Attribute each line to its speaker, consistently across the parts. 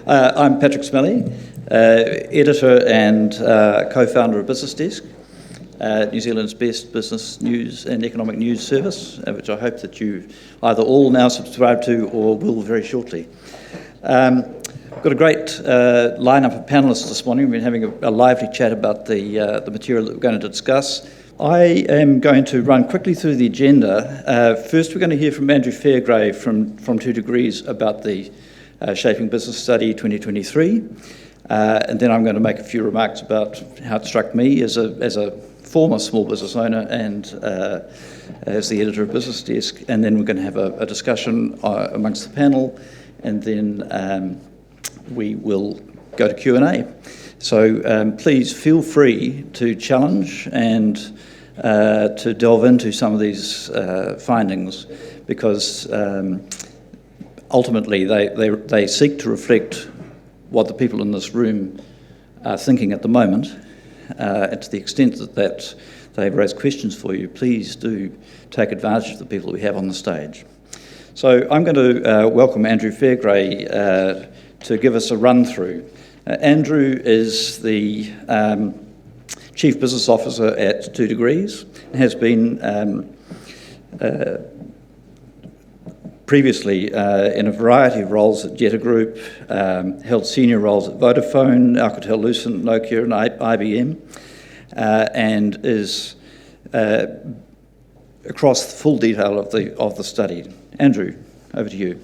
Speaker 1: I'm Patrick Smelly, editor and co-founder of BusinessDesk, New Zealand's best business news and economic news service, which I hope that you either all now subscribe to or will very shortly. We've got a great lineup of panellists this morning. We've been having a lively chat about the material that we're going to discuss. I am going to run quickly through the agenda. First, we're going to hear from Andrew Fairgrave from 2degrees about the Shaping Business Study 2023, and then I'm going to make a few remarks about how it struck me as a former small business owner and as the editor of BusinessDesk, and then we're going to have a discussion amongst the panel, and then we will go to Q&A. So please feel free to challenge and to delve into some of these findings, because ultimately, they seek to reflect what the people in this room are thinking at the moment, and to the extent that they've raised questions for you, please do take advantage of the people we have on the stage. So I'm going to welcome Andrew Fairgrave to give us a run-through. Andrew is the Chief Business Officer at 2degrees, and has been previously in a variety of roles at Jetta Group, held senior roles at Vodafone, Alcatel-Lucent, Nokia and IBM, and is across the full detail of the study. Andrew, over to you.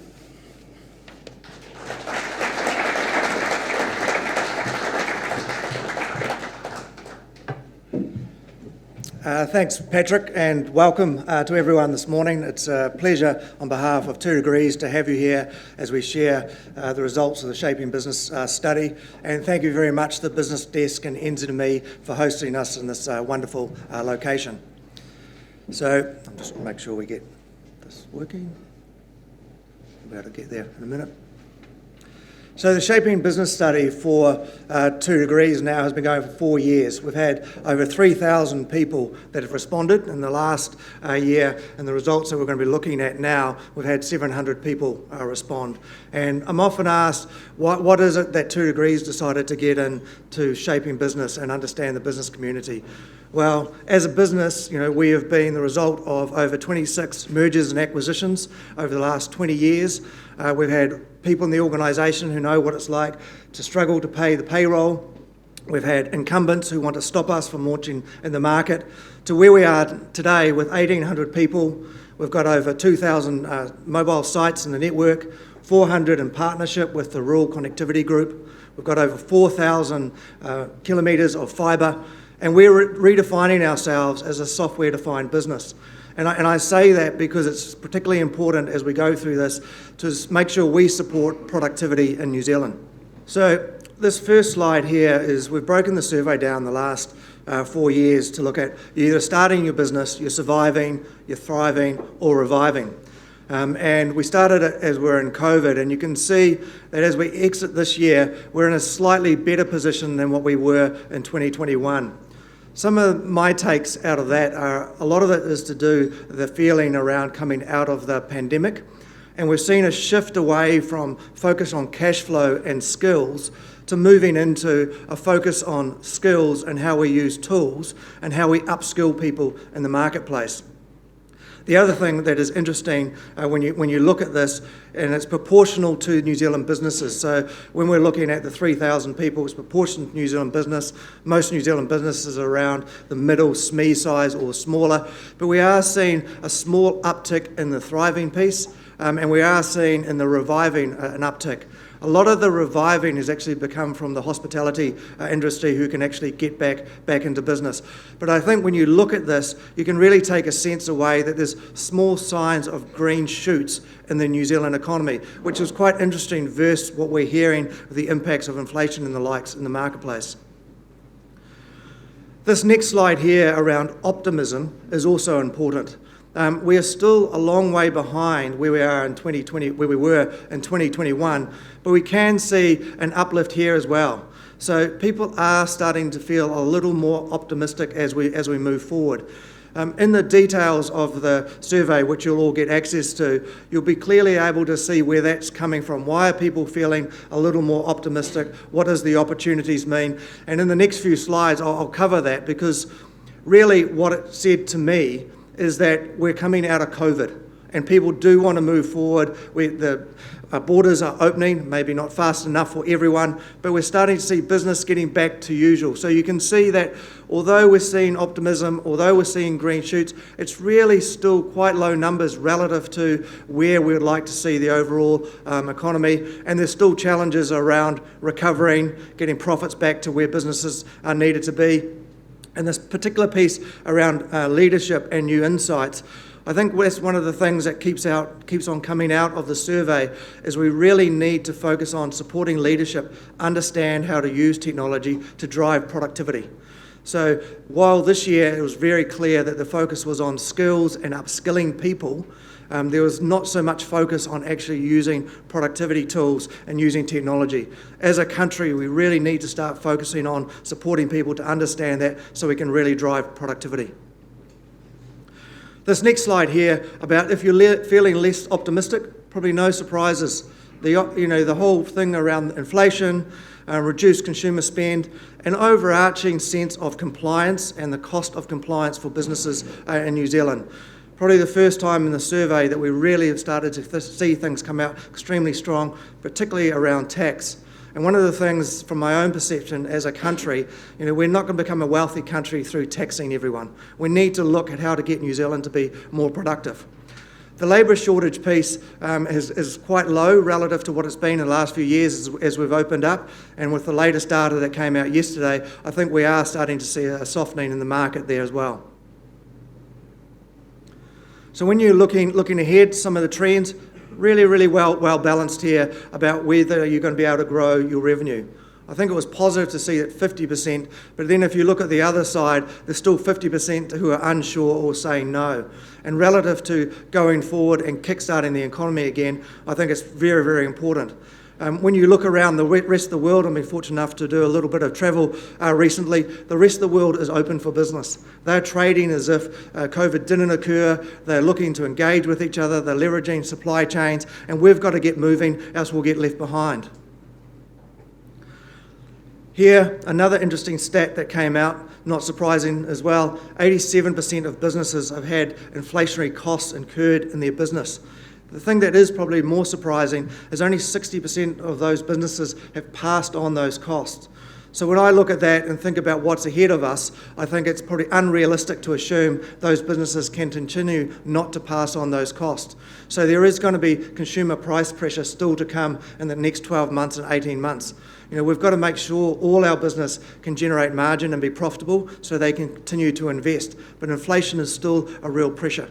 Speaker 2: Thanks, Patrick, and welcome to everyone this morning. It's a pleasure on behalf of 2degrees to have you here as we share the results of the Shaping Business study. And thank you very much to the BusinessDesk and NZME for hosting us in this wonderful location. So I'll just make sure we get this working. We'll be able to get there in a minute. So the Shaping Business study for 2degrees now has been going for 4 years. We've had over 3,000 people that have responded in the last year, and the results that we're going to be looking at now, we've had 700 people respond. And I'm often asked, what is it that 2degrees decided to get into shaping business and understand the business community? Well, as a business, we have been the result of over 26 mergers and acquisitions over the last 20 years. We've had people in the organisation who know what it's like to struggle to pay the payroll. We've had incumbents who want to stop us from launching in the market, to where we are today with 1,800 people. We've got over 2,000 mobile sites in the network, 400 in partnership with the Rural Connectivity Group. We've got over 4,000 kilometres of fibre, and we're redefining ourselves as a software-defined business. And I say that because it's particularly important as we go through this to make sure we support productivity in New Zealand. So this first slide here is we've broken the survey down the last 4 years to look at you're either starting your business, you're surviving, you're thriving, or reviving. And we started it as we're in COVID, and you can see that as we exit this year, we're in a slightly better position than what we were in 2021. Some of my takes out of that are, a lot of it is to do with the feeling around coming out of the pandemic. And we've seen a shift away from focus on cash flow and skills to moving into a focus on skills and how we use tools and how we upskill people in the marketplace. The other thing that is interesting when you look at this, and it's proportional to New Zealand businesses. So when we're looking at the 3,000 people, it's proportional to New Zealand business. Most New Zealand businesses are around the middle SME size or smaller. But we are seeing a small uptick in the thriving piece, and we are seeing in the reviving an uptick. A lot of the reviving has actually become from the hospitality industry, who can actually get back into business. But I think when you look at this, you can really take a sense away that there's small signs of green shoots in the New Zealand economy, which is quite interesting versus what we're hearing of the impacts of inflation and the likes in the marketplace. This next slide here around optimism is also important. We are still a long way behind where we are in 2020, where we were in 2021, but we can see an uplift here as well. So people are starting to feel a little more optimistic as we move forward. In the details of the survey, which you'll all get access to, you'll be clearly able to see where that's coming from. Why are people feeling a little more optimistic? What does the opportunities mean? And in the next few slides, I'll cover that, because really what it said to me is that we're coming out of COVID and people do want to move forward. The borders are opening, maybe not fast enough for everyone, but we're starting to see business getting back to usual. So you can see that although we're seeing optimism, although we're seeing green shoots, it's really still quite low numbers relative to where we'd like to see the overall economy. And there's still challenges around recovering, getting profits back to where businesses are needed to be. And this particular piece around leadership and new insights, I think that's one of the things that keeps on coming out of the survey, is we really need to focus on supporting leadership, understand how to use technology to drive productivity. So while this year it was very clear that the focus was on skills and upskilling people, there was not so much focus on actually using productivity tools and using technology. As a country, we really need to start focusing on supporting people to understand that so we can really drive productivity. This next slide here about if you're feeling less optimistic, probably no surprises. The whole thing around inflation, reduced consumer spend, an overarching sense of compliance and the cost of compliance for businesses in New Zealand. Probably the first time in the survey that we really have started to see things come out extremely strong, particularly around tax. And one of the things from my own perception as a country, we're not going to become a wealthy country through taxing everyone. We need to look at how to get New Zealand to be more productive. The labour shortage piece is quite low relative to what it's been in the last few years as we've opened up. And with the latest data that came out yesterday, I think we are starting to see a softening in the market there as well. So when you're looking ahead, some of the trends, really well balanced here about whether you're going to be able to grow your revenue. I think it was positive to see that 50%, but then if you look at the other side, there's still 50% who are unsure or saying no. And relative to going forward and kickstarting the economy again, I think it's very important. When you look around the rest of the world, I've been fortunate enough to do a little bit of travel recently, the rest of the world is open for business. They're trading as if COVID didn't occur, they're looking to engage with each other, they're leveraging supply chains, and we've got to get moving, else we'll get left behind. Here, another interesting stat that came out, not surprising as well, 87% of businesses have had inflationary costs incurred in their business. The thing that is probably more surprising is only 60% of those businesses have passed on those costs. So when I look at that and think about what's ahead of us, I think it's probably unrealistic to assume those businesses can continue not to pass on those costs. So there is going to be consumer price pressure still to come in the next 12 months and 18 months. We've got to make sure all our business can generate margin and be profitable so they can continue to invest. But inflation is still a real pressure.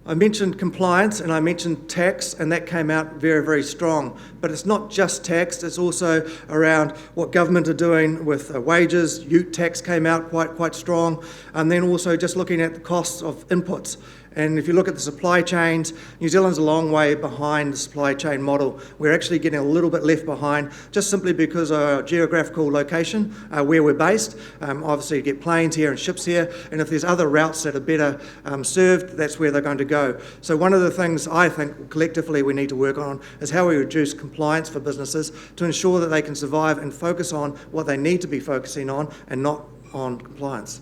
Speaker 2: I mentioned compliance and I mentioned tax, and that came out very strong. But it's not just tax, it's also around what government are doing with wages. Ute tax came out quite strong. And then also just looking at the costs of inputs. And if you look at the supply chains, New Zealand's a long way behind the supply chain model. We're actually getting a little bit left behind just simply because of our geographical location, where we're based. Obviously you get planes here and ships here, and if there's other routes that are better served, that's where they're going to go. So one of the things I think collectively we need to work on is how we reduce compliance for businesses to ensure that they can survive and focus on what they need to be focusing on and not on compliance.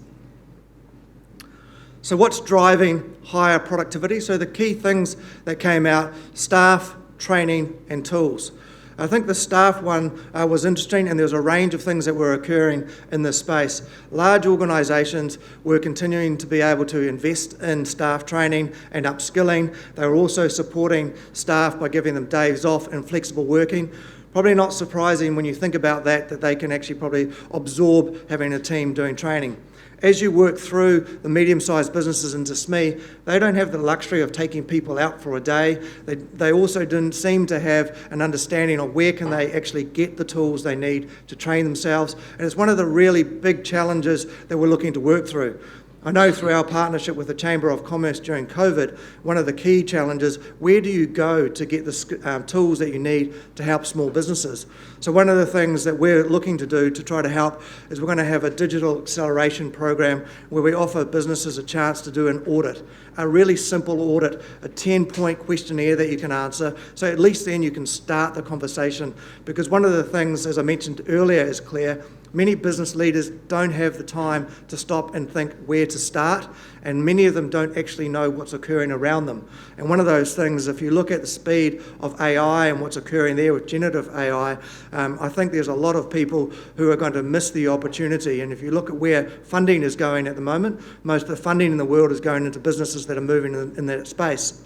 Speaker 2: So what's driving higher productivity? So the key things that came out, staff, training and tools. I think the staff one was interesting, and there was a range of things that were occurring in this space. Large organisations were continuing to be able to invest in staff training and upskilling. They were also supporting staff by giving them days off and flexible working. Probably not surprising when you think about that they can actually probably absorb having a team doing training. As you work through the medium-sized businesses into SME, they don't have the luxury of taking people out for a day. They also didn't seem to have an understanding of where can they actually get the tools they need to train themselves. And it's one of the really big challenges that we're looking to work through. I know through our partnership with the Chamber of Commerce during COVID, one of the key challenges, where do you go to get the tools that you need to help small businesses? So one of the things that we're looking to do to try to help is we're going to have a digital acceleration program where we offer businesses a chance to do an audit, a really simple audit, a 10-point questionnaire that you can answer. So at least then you can start the conversation, because one of the things, as I mentioned earlier, is clear. Many business leaders don't have the time to stop and think where to start, and many of them don't actually know what's occurring around them. And one of those things, if you look at the speed of AI and what's occurring there with generative AI, I think there's a lot of people who are going to miss the opportunity. And if you look at where funding is going at the moment, most of the funding in the world is going into businesses that are moving in that space.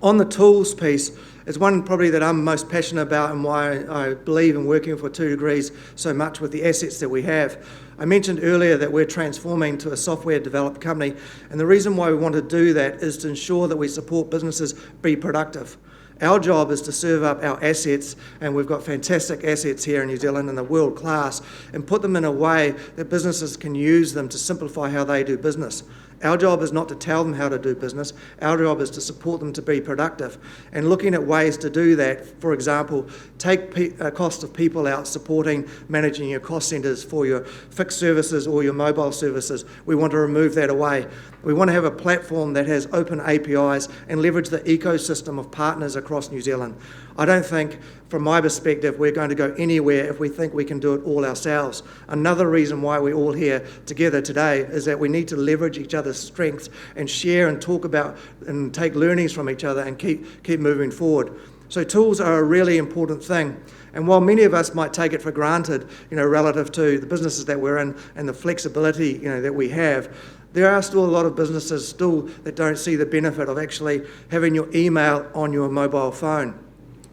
Speaker 2: On the tools piece, it's one probably that I'm most passionate about and why I believe in working for 2 Degrees so much with the assets that we have. I mentioned earlier that we're transforming to a software developed company, and the reason why we want to do that is to ensure that we support businesses be productive. Our job is to serve up our assets, and we've got fantastic assets here in New Zealand and they're world class, and put them in a way that businesses can use them to simplify how they do business. Our job is not to tell them how to do business. Our job is to support them to be productive. And looking at ways to do that, for example, take cost of people out, supporting managing your cost centres for your fixed services or your mobile services. We want to remove that away. We want to have a platform that has open APIs and leverage the ecosystem of partners across New Zealand. I don't think, from my perspective, we're going to go anywhere if we think we can do it all ourselves. Another reason why we're all here together today is that we need to leverage each other's strengths and share and talk about and take learnings from each other and keep moving forward. So tools are a really important thing. And while many of us might take it for granted, relative to the businesses that we're in and the flexibility, that we have, there are still a lot of businesses that don't see the benefit of actually having your email on your mobile phone,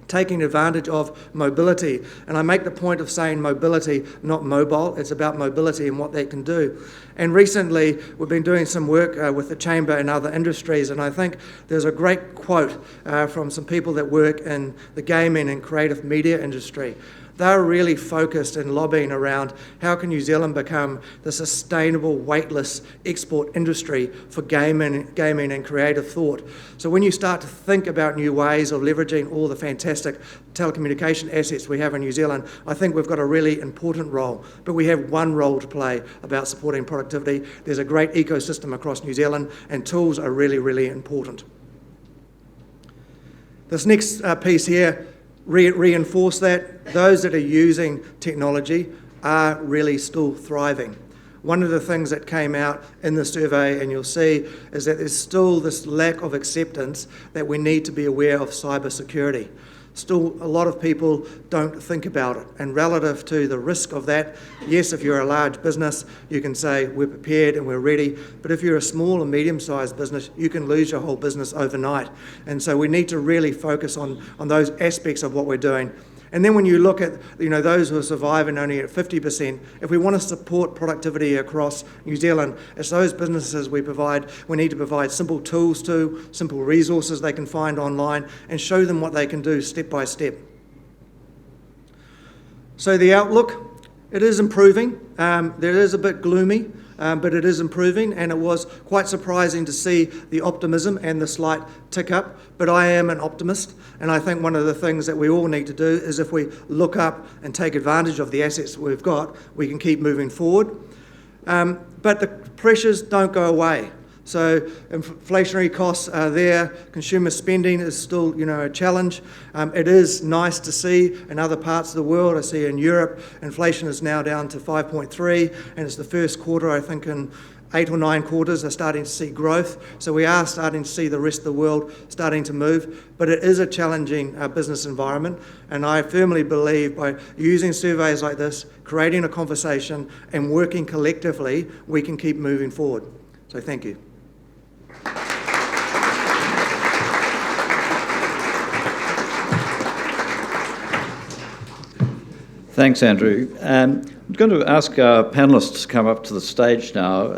Speaker 2: taking advantage of mobility. And I make the point of saying mobility, not mobile. It's about mobility and what they can do. And recently, we've been doing some work with the Chamber and other industries, and I think there's a great quote from some people that work in the gaming and creative media industry. They're really focused and lobbying around how can New Zealand become the sustainable, weightless export industry for gaming and creative thought. So when you start to think about new ways of leveraging all the fantastic telecommunication assets we have in New Zealand, I think we've got a really important role. But we have one role to play about supporting productivity. There's a great ecosystem across New Zealand, and tools are really, really important. This next piece here reinforce that. Those that are using technology are really still thriving. One of the things that came out in the survey, and you'll see, is that there's still this lack of acceptance that we need to be aware of cybersecurity. Still, a lot of people don't think about it. And relative to the risk of that, yes, if you're a large business, you can say we're prepared and we're ready. But if you're a small or medium-sized business, you can lose your whole business overnight. And so we need to really focus on those aspects of what we're doing. And then when you look at those who are surviving only at 50%, if we want to support productivity across New Zealand, it's those businesses we need to provide simple tools to, simple resources they can find online, and show them what they can do step by step. So the outlook, it is improving. There is a bit gloomy, but it is improving, and it was quite surprising to see the optimism and the slight tick up. But I am an optimist, and I think one of the things that we all need to do is, if we look up and take advantage of the assets we've got, we can keep moving forward. But the pressures don't go away. So inflationary costs are there. Consumer spending is still, a challenge. It is nice to see in other parts of the world. I see in Europe, inflation is now down to 5.3, and it's the first quarter, I think, in 8 or 9 quarters are starting to see growth. So we are starting to see the rest of the world starting to move. But it is a challenging business environment. And I firmly believe by using surveys like this, creating a conversation and working collectively, we can keep moving forward. So thank you.
Speaker 1: Thanks, Andrew. I'm going to ask our panellists to come up to the stage now.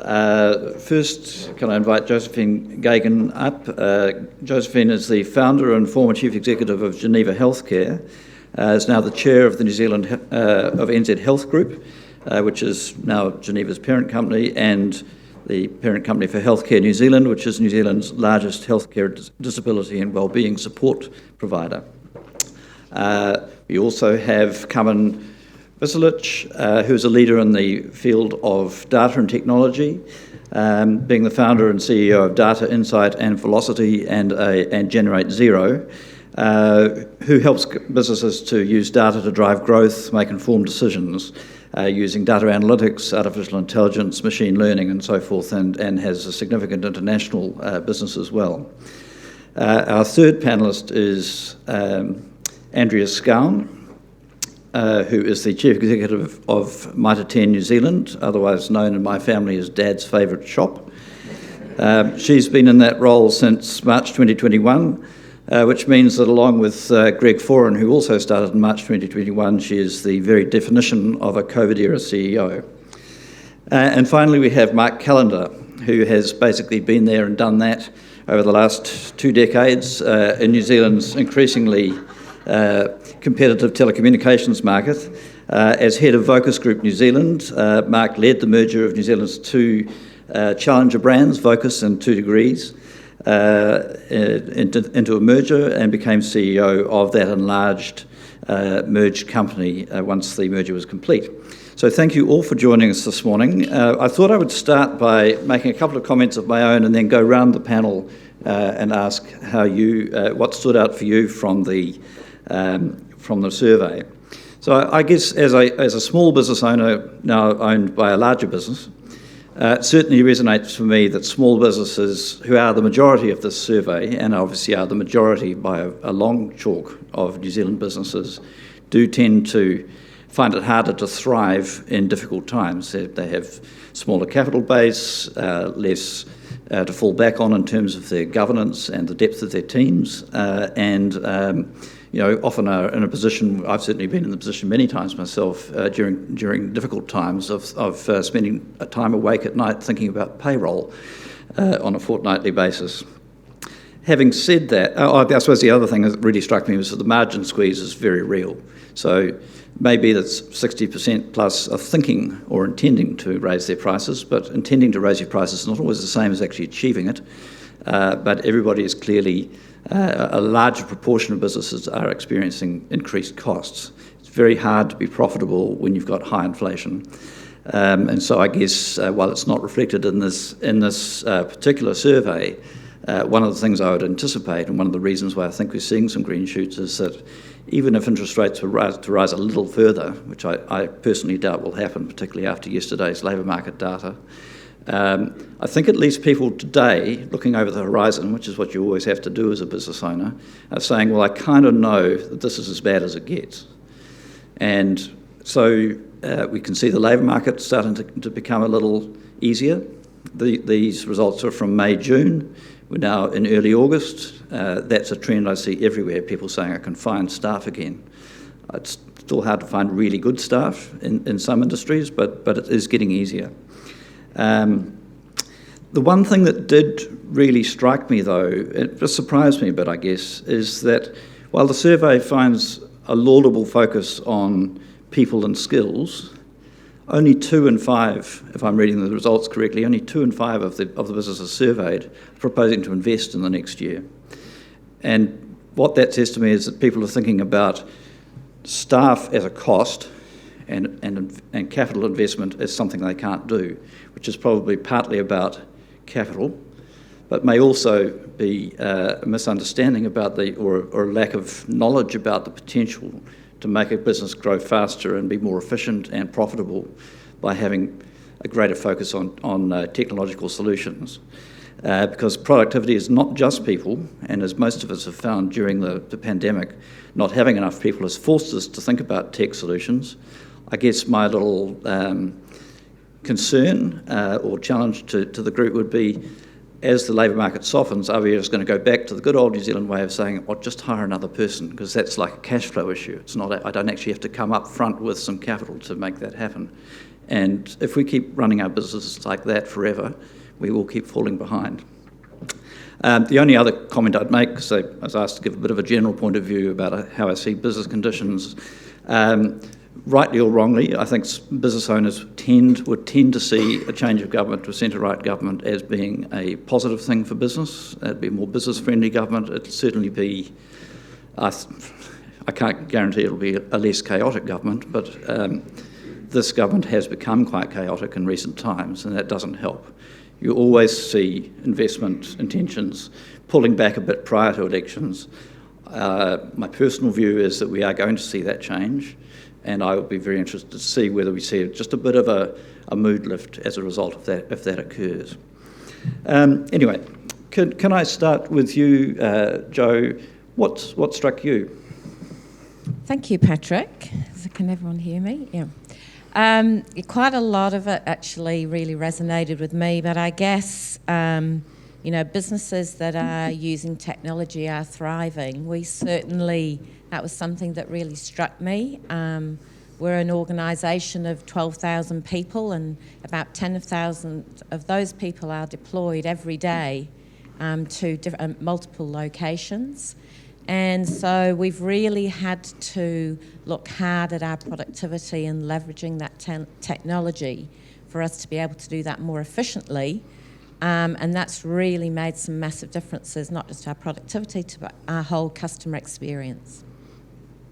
Speaker 1: First, can I invite Josephine Gagan up? Josephine is the founder and former chief executive of Geneva Healthcare, is now the chair of the New Zealand of NZ Health Group, which is now Geneva's parent company, and the parent company for Healthcare New Zealand, which is New Zealand's largest healthcare disability and wellbeing support provider. We also have Carmen Vasilich, who is a leader in the field of data and technology, being the founder and CEO of Data Insight and Velocity and Generate Zero, who helps businesses to use data to drive growth, make informed decisions, using data analytics, artificial intelligence, machine learning, and so forth, and has a significant international business as well. Our third panellist is Andrea Scown, who is the Chief Executive of Mitre 10 New Zealand, otherwise known in my family as Dad's favourite shop. She's been in that role since March 2021, which means that along with Greg Foran, who also started in March 2021, she is the very definition of a COVID-era CEO. And finally, we have Mark Callender, who has basically been there and done that over the last 2 decades in New Zealand's increasingly competitive telecommunications market. As head of Vocus Group New Zealand, Mark led the merger of New Zealand's 2 challenger brands, Vocus and 2degrees, into a merger and became CEO of that enlarged merged company once the merger was complete. So thank you all for joining us this morning. I thought I would start by making a couple of comments of my own and then go round the panel and ask how what stood out for you from the survey. So I guess as a small business owner now owned by a larger business, it certainly resonates for me that small businesses, who are the majority of this survey, and obviously are the majority by a long chalk of New Zealand businesses, do tend to find it harder to thrive in difficult times. They have smaller capital base, less to fall back on in terms of their governance and the depth of their teams, and often are in a position. I've certainly been in the position many times myself during difficult times of spending time awake at night thinking about payroll on a fortnightly basis. Having said that, I suppose the other thing that really struck me was that the margin squeeze is very real. So maybe that's 60% plus of thinking or intending to raise their prices, but intending to raise your prices is not always the same as actually achieving it. But everybody is clearly, a larger proportion of businesses are experiencing increased costs. It's very hard to be profitable when you've got high inflation. And so I guess while it's not reflected in this particular survey, one of the things I would anticipate, and one of the reasons why I think we're seeing some green shoots, is that even if interest rates were to rise a little further, which I personally doubt will happen, particularly after yesterday's labour market data, I think at least people today, looking over the horizon, which is what you always have to do as a business owner, are saying, well, I kind of know that this is as bad as it gets. And so we can see the labour market starting to become a little easier. These results are from May, June. We're now in early August. That's a trend I see everywhere, people saying I can find staff again. It's still hard to find really good staff in some industries, but it is getting easier. The one thing that did really strike me, though, it just surprised me a bit, I guess, is that while the survey finds a laudable focus on people and skills, only 2 in 5, if I'm reading the results correctly, only 2 in 5 of the businesses surveyed are proposing to invest in the next year. And what that says to me is that people are thinking about staff as a cost and capital investment as something they can't do, which is probably partly about capital, but may also be a misunderstanding about or a lack of knowledge about the potential to make a business grow faster and be more efficient and profitable by having a greater focus on technological solutions. Because productivity is not just people, and as most of us have found during the pandemic, not having enough people has forced us to think about tech solutions. I guess my little concern or challenge to the group would be, as the labour market softens, are we just going to go back to the good old New Zealand way of saying, well, just hire another person, because that's like a cash flow issue. It's not. I don't actually have to come up front with some capital to make that happen. And if we keep running our businesses like that forever, we will keep falling behind. The only other comment I'd make, because I was asked to give a bit of a general point of view about how I see business conditions, rightly or wrongly, I think business owners would tend to see a change of government to a centre-right government as being a positive thing for business. It'd be a more business-friendly government. It'd certainly be, I can't guarantee it'll be a less chaotic government, but this government has become quite chaotic in recent times, and that doesn't help. You always see investment intentions pulling back a bit prior to elections. My personal view is that we are going to see that change, and I would be very interested to see whether we see just a bit of a mood lift as a result of that, if that occurs. Anyway, can I start with you, Jo? What struck you?
Speaker 3: Thank you, Patrick. Can everyone hear me? Yeah. Quite a lot of it actually really resonated with me, but I guess businesses that are using technology are thriving. That was something that really struck me. We're an organisation of 12,000 people, and about 10,000 of those people are deployed every day to multiple locations. And so we've really had to look hard at our productivity and leveraging that technology for us to be able to do that more efficiently. And that's really made some massive differences, not just our productivity, but our whole customer experience.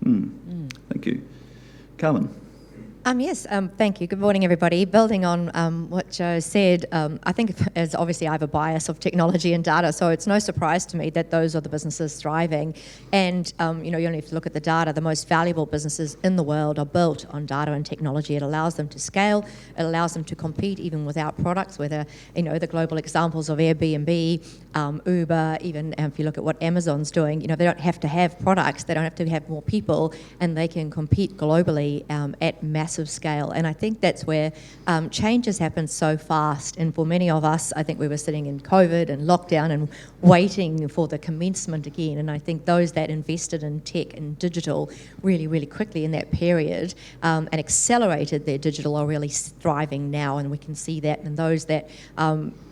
Speaker 1: Thank you. Carmen?
Speaker 4: Yes, thank you. Good morning, everybody. Building on what Jo said, I think as obviously I have a bias of technology and data, so it's no surprise to me that those are the businesses thriving. And, you only have to look at the data. The most valuable businesses in the world are built on data and technology. It allows them to scale. It allows them to compete even without products, whether, the global examples of Airbnb, Uber, even if you look at what Amazon's doing, they don't have to have products. They don't have to have more people, and they can compete globally at massive scale. And I think that's where change has happened so fast. And for many of us, I think we were sitting in COVID and lockdown and waiting for the commencement again. And I think those that invested in tech and digital really, really quickly in that period and accelerated their digital are really thriving now. And we can see that. And those that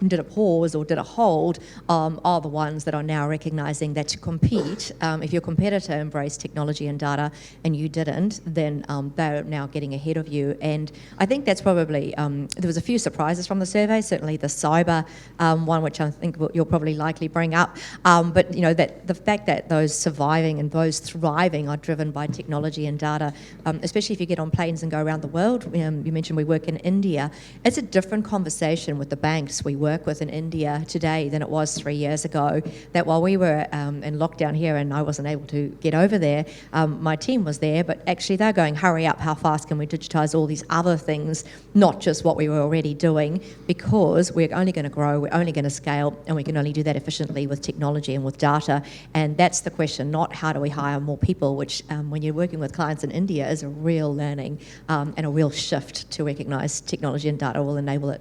Speaker 4: did a pause or did a hold are the ones that are now recognising that to compete, if your competitor embraced technology and data and you didn't, then they're now getting ahead of you. And I think that's probably, there was a few surprises from the survey, certainly the cyber one, which I think you'll probably likely bring up. But, that the fact that those surviving and those thriving are driven by technology and data, especially if you get on planes and go around the world. You mentioned we work in India. It's a different conversation with the banks we work with in India today than it was 3 years ago. That while we were in lockdown here and I wasn't able to get over there, my team was there, but actually they're going, hurry up, how fast can we digitise all these other things, not just what we were already doing, because we're only going to grow, we're only going to scale, and we can only do that efficiently with technology and with data. And that's the question, not how do we hire more people, which when you're working with clients in India is a real learning and a real shift to recognise technology and data will enable it.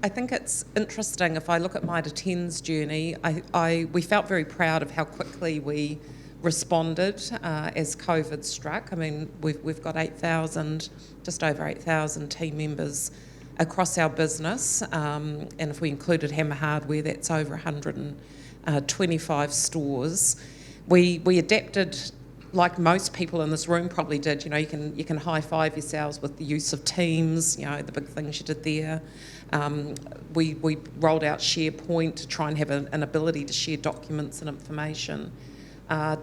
Speaker 5: I think it's interesting. If I look at Mitre 10's journey, we felt very proud of how quickly we responded as COVID struck. I mean, we've got just over 8,000 team members across our business, and if we included Hammer Hardware, that's over 125 stores. We adapted, like most people in this room probably did. You can high five yourselves with the use of Teams. The big things you did there. We rolled out SharePoint to try and have an ability to share documents and information. A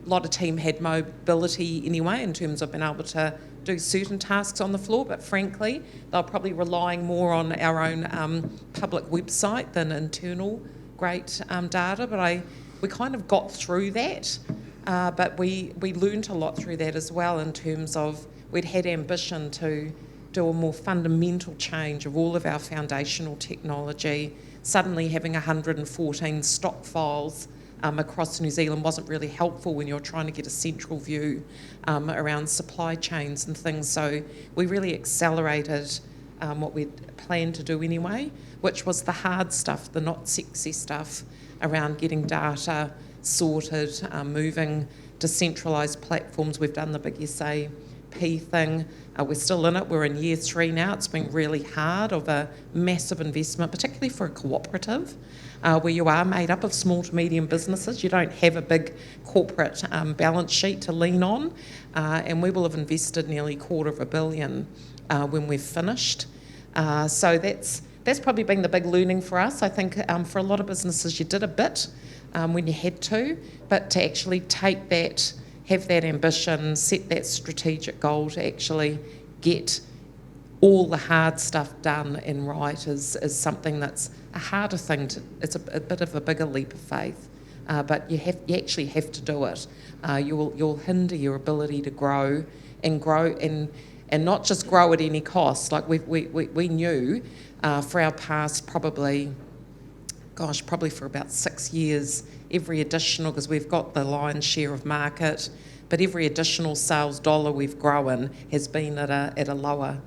Speaker 5: lot of team had mobility anyway in terms of being able to do certain tasks on the floor, but frankly, they're probably relying more on our own public website than internal great data. But we kind of got through that, but we learned a lot through that as well in terms of we'd had ambition to do a more fundamental change of all of our foundational technology. Suddenly having 114 stock files across New Zealand wasn't really helpful when you're trying to get a central view around supply chains and things. So we really accelerated what we'd planned to do anyway, which was the hard stuff, the not sexy stuff around getting data sorted, moving to centralised platforms. We've done the big SA ERP thing. We're still in it. We're in year 3 now. It's been really hard, of a massive investment, particularly for a cooperative, where you are made up of small to medium businesses. You don't have a big corporate balance sheet to lean on, and we will have invested nearly $250 million when we've finished. So that's probably been the big learning for us. I think for a lot of businesses you did a bit when you had to, but to actually take that, have that ambition, set that strategic goal to actually get all the hard stuff done and right is something that's a harder thing to, it's a bit of a bigger leap of faith, but you actually have to do it. You'll hinder your ability to grow and not just grow at any cost. Like we knew for our past probably for about 6 years, every additional, because we've got the lion's share of market, but every additional sales dollar we've grown has been at a lower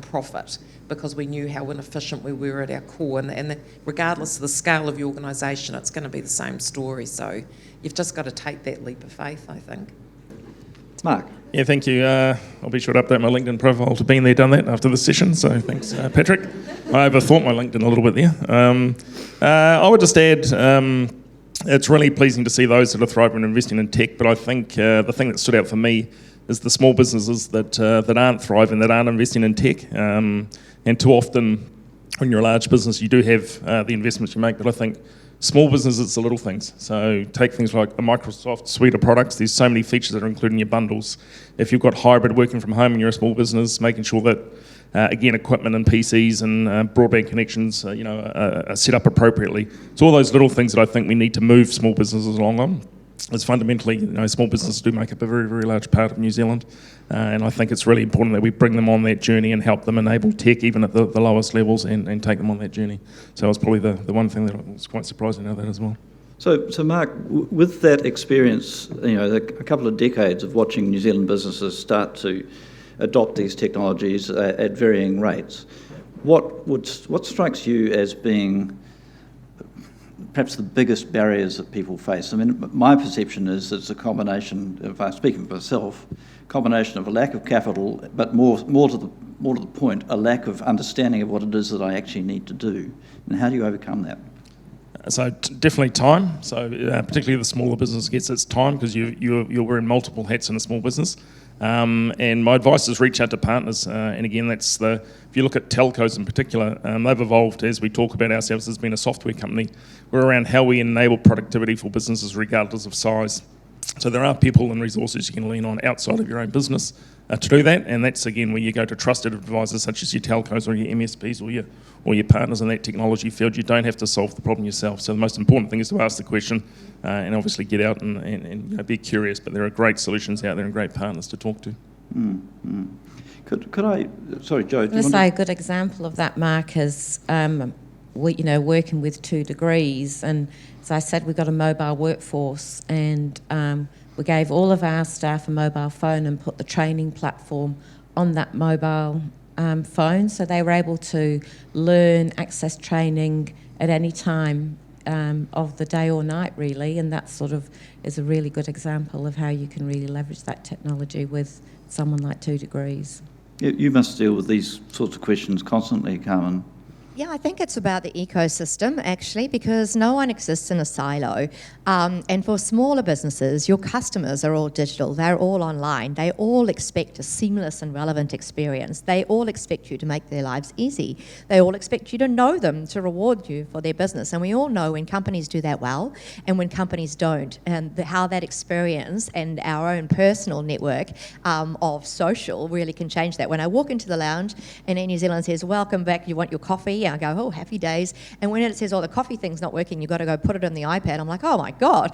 Speaker 5: profit, because we knew how inefficient we were at our core, and regardless of the scale of your organisation, it's going to be the same story. So you've just got to take that leap of faith, I think.
Speaker 1: Mark.
Speaker 6: Yeah, thank you. I'll be sure to update my LinkedIn profile to been there, done that after the session. So thanks, Patrick. I overthought my LinkedIn a little bit there. I would just add, it's really pleasing to see those that are thriving and investing in tech. But I think the thing that stood out for me is the small businesses that aren't thriving, that aren't investing in tech. And too often, when you're a large business, you do have the investments you make. But I think small businesses, it's the little things. So take things like a Microsoft suite of products. There's so many features that are included in your bundles. If you've got hybrid working from home and you're a small business, making sure that, again, equipment and PCs and broadband connections are set up appropriately. It's all those little things that I think we need to move small businesses along on. It's fundamentally, small businesses do make up a very, very large part of New Zealand. And I think it's really important that we bring them on that journey and help them enable tech even at the lowest levels and take them on that journey. So it's probably the one thing that was quite surprising about that as well.
Speaker 1: So Mark, with that experience, a couple of decades of watching New Zealand businesses start to adopt these technologies at varying rates, what strikes you as being perhaps the biggest barriers that people face? I mean, my perception is it's a combination, if I'm speaking for myself, combination of a lack of capital, but more to the point, a lack of understanding of what it is that I actually need to do. And how do you overcome that?
Speaker 6: So definitely time. So particularly the smaller business gets its time, because you're wearing multiple hats in a small business. And my advice is reach out to partners. And again, if you look at telcos in particular, they've evolved as we talk about ourselves as being a software company. We're around how we enable productivity for businesses regardless of size. So there are people and resources you can lean on outside of your own business to do that, and that's again where you go to trusted advisors such as your telcos or your MSPs or your partners in that technology field. You don't have to solve the problem yourself. So the most important thing is to ask the question and obviously get out and be curious. But there are great solutions out there and great partners to talk to.
Speaker 1: Could I? Sorry, Joe.
Speaker 3: I'm going to say a good example of that, Mark, is working with 2degrees, and as I said, we've got a mobile workforce, and we gave all of our staff a mobile phone and put the training platform on that mobile phone, so they were able to learn, access training at any time of the day or night, really, and that sort of is a really good example of how you can really leverage that technology with someone like 2degrees.
Speaker 1: You must deal with these sorts of questions constantly, Carmen.
Speaker 4: Yeah, I think it's about the ecosystem, actually, because no one exists in a silo. And for smaller businesses, your customers are all digital. They're all online. They all expect a seamless and relevant experience. They all expect you to make their lives easy. They all expect you to know them, to reward you for their business. And we all know when companies do that well and when companies don't, and how that experience and our own personal network of social really can change that. When I walk into the lounge and Air New Zealand says, "Welcome back, you want your coffee?" I go, "Oh, happy days." And when it says, "Oh, the coffee thing's not working, you've got to go put it on the iPad," I'm like, "Oh my God,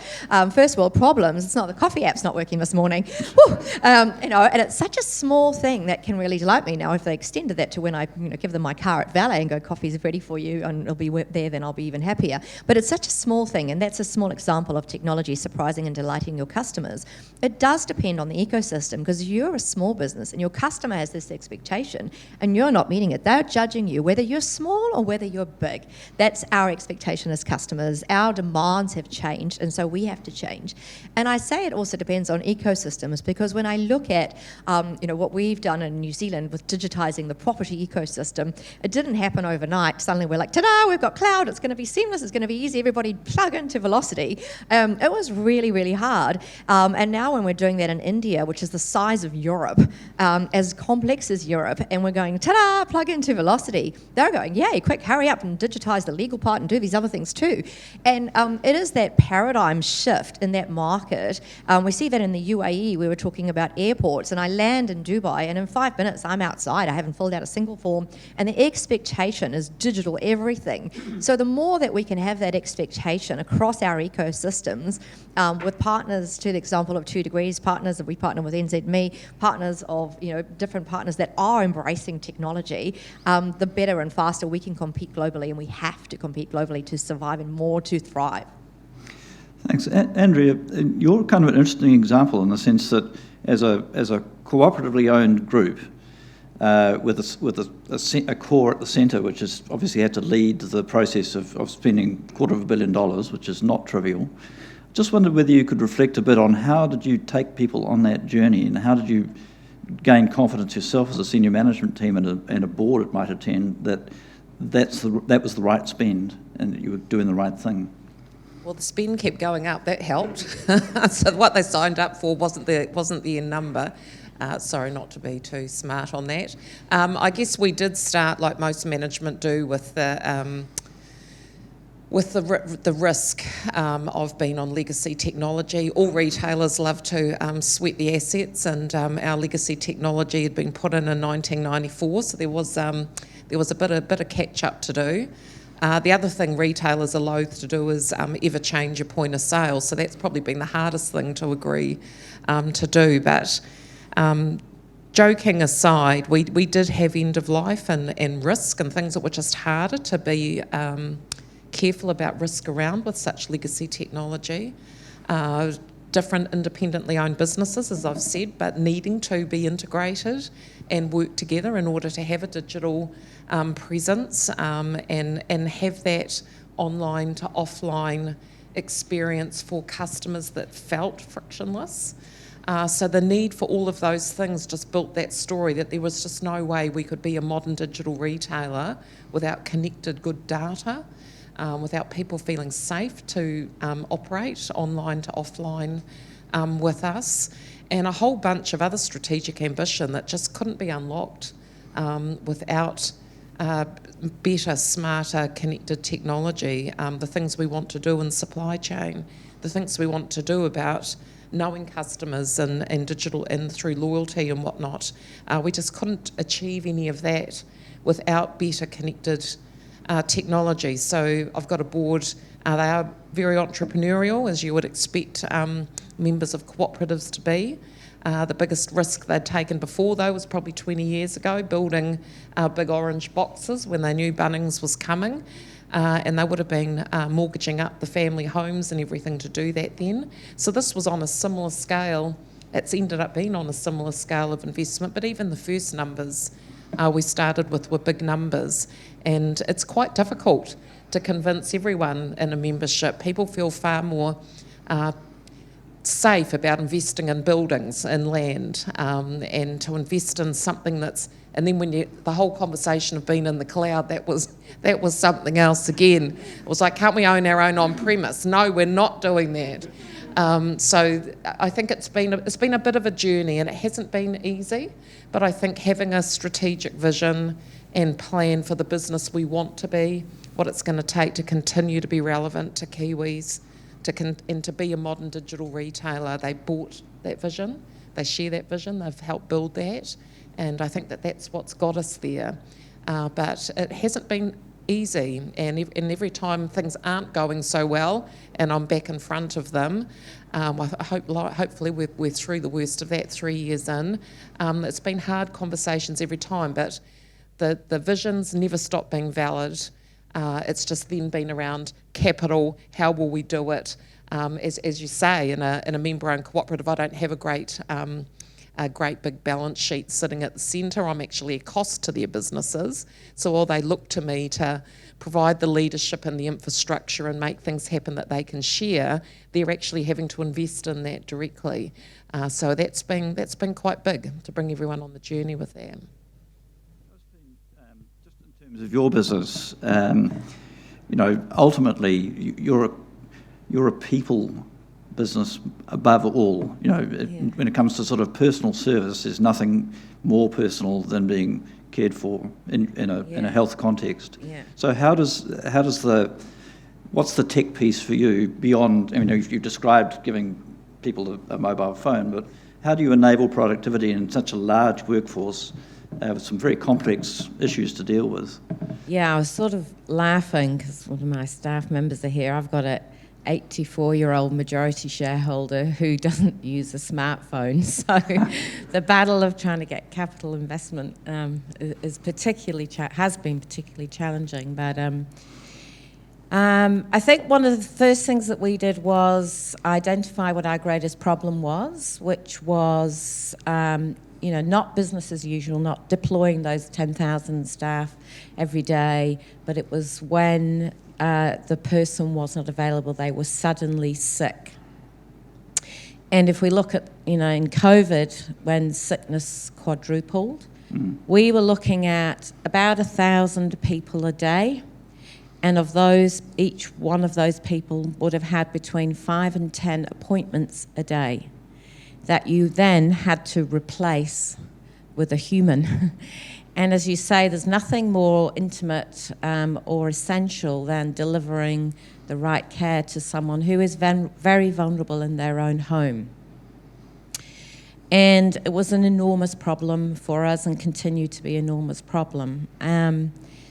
Speaker 4: first world problems. It's not the coffee app's not working this morning." And it's such a small thing that can really delight me. Now, if they extended that to when I give them my car at valet and go, "Coffee's ready for you," and it'll be there, then I'll be even happier. But it's such a small thing, and that's a small example of technology surprising and delighting your customers. It does depend on the ecosystem, because you're a small business and your customer has this expectation and you're not meeting it. They're judging you, whether you're small small or whether you're big. That's our expectation as customers. Our demands have changed, and so we have to change. And I say it also depends on ecosystems, because when I look at what we've done in New Zealand with digitising the property ecosystem, it didn't happen overnight. Suddenly we're like, ta-da, we've got cloud, it's going to be seamless, it's going to be easy, everybody plug into Velocity. It was really, really hard. And now when we're doing that in India, which is the size of Europe, as complex as Europe, and we're going, ta-da, plug into Velocity, they're going, yay, quick, hurry up and digitise the legal part and do these other things too. And it is that paradigm shift in that market. We see that in the UAE. We were talking about airports, and I land in Dubai, and in 5 minutes I'm outside. I haven't filled out a single form, and the expectation is digital everything. So the more that we can have that expectation across our ecosystems, with partners, to the example of 2degrees, partners that we partner with NZME, partners of different partners that are embracing technology, the better and faster we can compete globally, and we have to compete globally to survive and more to thrive.
Speaker 1: Thanks. Andrea, you're kind of an interesting example in the sense that as a cooperatively owned group, with a core at the centre, which has obviously had to lead the process of spending $250 million, which is not trivial. Just wondered whether you could reflect a bit on how did you take people on that journey, and how did you gain confidence yourself as a senior management team and a board it might attend that was the right spend and that you were doing the right thing?
Speaker 5: Well, the spend kept going up. That helped. So what they signed up for wasn't the end number. Sorry, not to be too smart on that. I guess we did start, like most management do, with the risk of being on legacy technology. All retailers love to sweat the assets, and our legacy technology had been put in 1994, so there was a bit of catch up to do. The other thing retailers are loath to do is ever change your point of sale, so that's probably been the hardest thing to agree to do. But joking aside, we did have end of life and risk and things that were just harder to be careful about risk around with such legacy technology. Different independently owned businesses, as I've said, but needing to be integrated and work together in order to have a digital presence and have that online to offline experience for customers that felt frictionless. So the need for all of those things just built that story that there was just no way we could be a modern digital retailer without connected good data, without people feeling safe to operate online to offline with us, and a whole bunch of other strategic ambition that just couldn't be unlocked without better, smarter, connected technology, the things we want to do in supply chain, the things we want to do about knowing customers and digital and through loyalty and whatnot. We just couldn't achieve any of that without better connected technology. So I've got a board, they are very entrepreneurial, as you would expect members of cooperatives to be. The biggest risk they'd taken before, though, was probably 20 years ago, building big orange boxes when they knew Bunnings was coming. And they would have been mortgaging up the family homes and everything to do that then. So this was on a similar scale. It's ended up being on a similar scale of investment, but even the first numbers we started with were big numbers. And it's quite difficult to convince everyone in a membership. People feel far more safe about investing in buildings and land, and to invest in something that's, and then when the whole conversation of being in the cloud, that was something else again. It was like, can't we own our own on-premise? No, we're not doing that. So I think it's been a bit of a journey, and it hasn't been easy, but I think having a strategic vision and plan for the business we want to be, what it's going to take to continue to be relevant to Kiwis, and to be a modern digital retailer. They bought that vision, they share that vision, they've helped build that, and I think that's what's got us there. But it hasn't been easy, and every time things aren't going so well and I'm back in front of them, hopefully we're through the worst of that 3 years in. It's been hard conversations every time, but the visions never stop being valid. It's just then been around capital, how will we do it? As you say, in a member-owned cooperative, I don't have a great a great big balance sheet sitting at the centre. I'm actually a cost to their businesses. So while they look to me to provide the leadership and the infrastructure and make things happen that they can share, they're actually having to invest in that directly. So that's been quite big to bring everyone on the journey with that.
Speaker 1: Just in terms of your business, ultimately you're a people business above all. When it comes to sort of personal service, there's nothing more personal than being cared for in a health context.
Speaker 3: Yeah.
Speaker 1: So what's the tech piece for you beyond? You've described giving people a mobile phone, but how do you enable productivity in such a large workforce with some very complex issues to deal with?
Speaker 3: Yeah, I was sort of laughing because one of my staff members are here. I've got a 84-year-old majority shareholder who doesn't use a smartphone. So the battle of trying to get capital investment has been particularly challenging. But I think one of the first things that we did was identify what our greatest problem was, which was not business as usual, not deploying those 10,000 staff every day, but it was when the person was not available, they were suddenly sick. And if we look at, in COVID, when sickness quadrupled, we were looking at about 1,000 people a day. And of those, each one of those people would have had between 5 and 10 appointments a day that you then had to replace with a human. And as you say, there's nothing more intimate or essential than delivering the right care to someone who is very vulnerable in their own home. And it was an enormous problem for us and continued to be an enormous problem.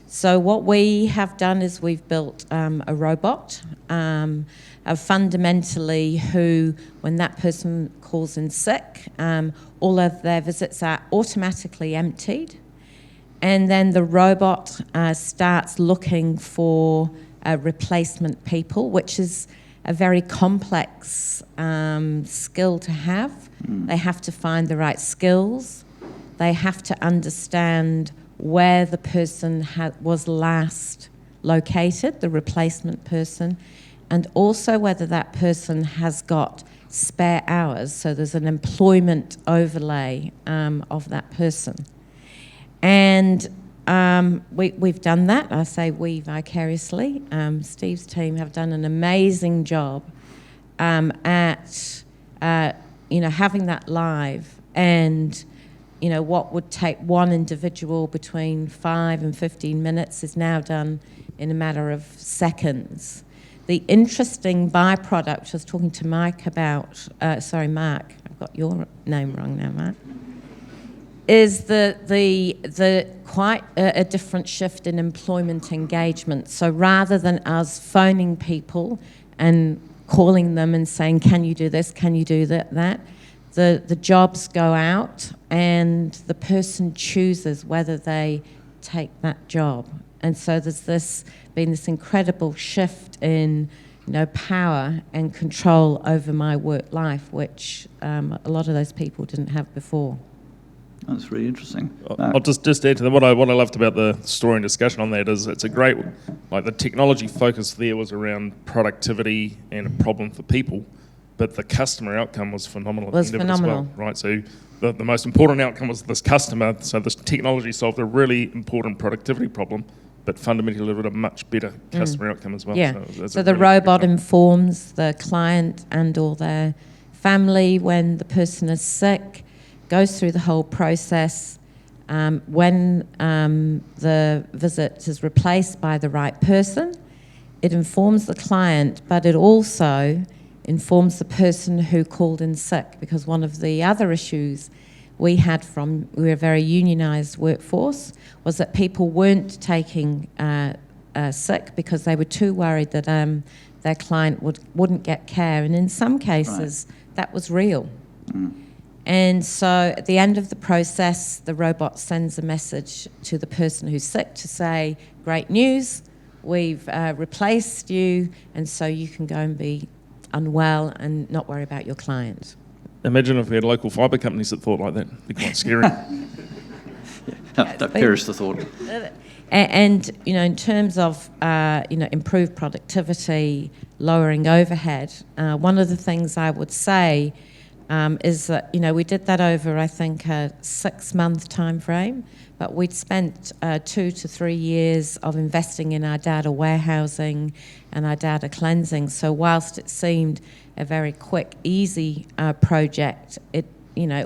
Speaker 3: So what we have done is we've built a robot, fundamentally who, when that person calls in sick, all of their visits are automatically emptied. And then the robot starts looking for replacement people, which is a very complex skill to have. They have to find the right skills. They have to understand where the person was last located, the replacement person, and also whether that person has got spare hours. So there's an employment overlay of that person. And we've done that. I say we vicariously. Steve's team have done an amazing job at having that live. And what would take one individual between 5 and 15 minutes is now done in a matter of seconds. The interesting byproduct, I was talking to Mike about, Mark, I've got your name wrong now, Mark, is the quite a different shift in employment engagement. So rather than us phoning people and calling them and saying, can you do this, can you do that, the jobs go out and the person chooses whether they take that job. And so there's been this incredible shift in power and control over my work life, which a lot of those people didn't have before.
Speaker 1: That's really interesting.
Speaker 6: I'll just add to that. What I loved about the story and discussion on that is it's a great, the technology focus there was around productivity and a problem for people, but the customer outcome was phenomenal. At the end of it as well, right? So the most important outcome was this customer. So this technology solved a really important productivity problem, but fundamentally delivered a much better customer outcome as well.
Speaker 3: Yeah.
Speaker 6: So
Speaker 3: the robot informs the client and or their family when the person is sick, goes through the whole process. When the visit is replaced by the right person, it informs the client, but it also informs the person who called in sick, because one of the other issues we were a very unionised workforce, was that people weren't taking sick because they were too worried that their client wouldn't get care, and in some cases that was real. And so at the end of the process, the robot sends a message to the person who's sick to say, great news, we've replaced you, and so you can go and be unwell and not worry about your client.
Speaker 6: Imagine if we had local fibre companies that thought like that. It'd be quite scary.
Speaker 1: Don't perish the thought.
Speaker 3: And in terms of improved productivity, lowering overhead, one of the things I would say is that we did that over, I think, a 6-month time frame, but we'd spent 2 to 3 years of investing in our data warehousing and our data cleansing. So whilst it seemed a very quick, easy project, it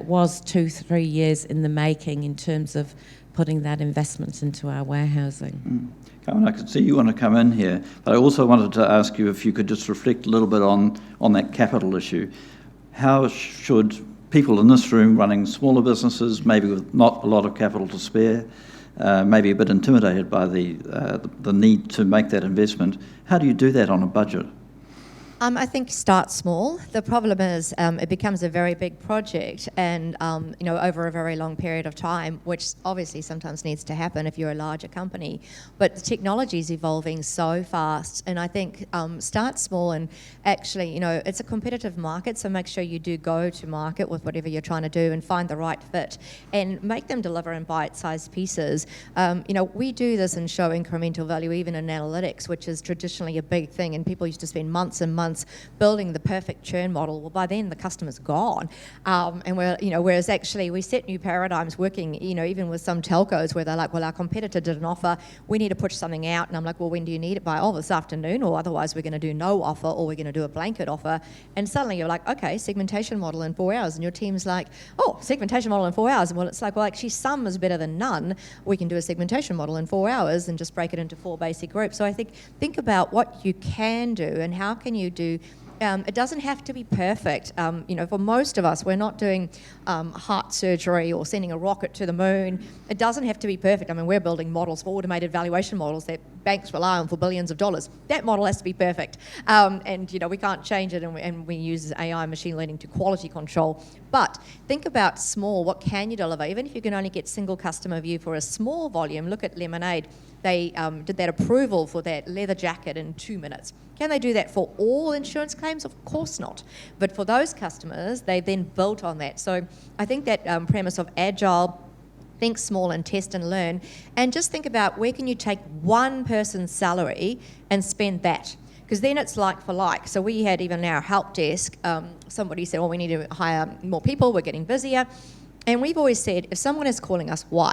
Speaker 3: was 2-3 years in the making in terms of putting that investment into our warehousing.
Speaker 1: Carmen, I can see you want to come in here, but I also wanted to ask you if you could just reflect a little bit on that capital issue. How should people in this room running smaller businesses, maybe with not a lot of capital to spare, maybe a bit intimidated by the need to make that investment, how do you do that on a budget?
Speaker 4: I think start small. The problem is it becomes a very big project and, over a very long period of time, which obviously sometimes needs to happen if you're a larger company. But the technology is evolving so fast, and I think start small and actually, it's a competitive market, so make sure you do go to market with whatever you're trying to do and find the right fit and make them deliver in bite-sized pieces. We do this and show incremental value even in analytics, which is traditionally a big thing, and people used to spend months and months building the perfect churn model. Well, by then the customer's gone, and whereas actually we set new paradigms working. Even with some telcos where they're like, well, our competitor did an offer, we need to push something out, and I'm like, well, when do you need it by? Oh, this afternoon, or otherwise we're going to do no offer, or we're going to do a blanket offer. And suddenly you're like, okay, segmentation model in 4 hours, and your team's like, oh, segmentation model in 4 hours. And well, it's like, well, actually some is better than none. We can do a segmentation model in 4 hours and just break it into 4 basic groups. So I think about what you can do and how can you do. It doesn't have to be perfect. For most of us, we're not doing heart surgery or sending a rocket to the moon. It doesn't have to be perfect. I mean, we're building models for automated valuation models that banks rely on for billions of dollars. That model has to be perfect. We can't change it, and we use AI and machine learning to quality control. But think about small. What can you deliver? Even if you can only get single customer view for a small volume, look at Lemonade. They did that approval for that leather jacket in 2 minutes. Can they do that for all insurance claims? Of course not. But for those customers, they then built on that. So I think that premise of agile, think small and test and learn, and just think about where can you take one person's salary and spend that. Because then it's like for like. So we had even in our help desk, somebody said, well, we need to hire more people, we're getting busier. And we've always said, if someone is calling us, why?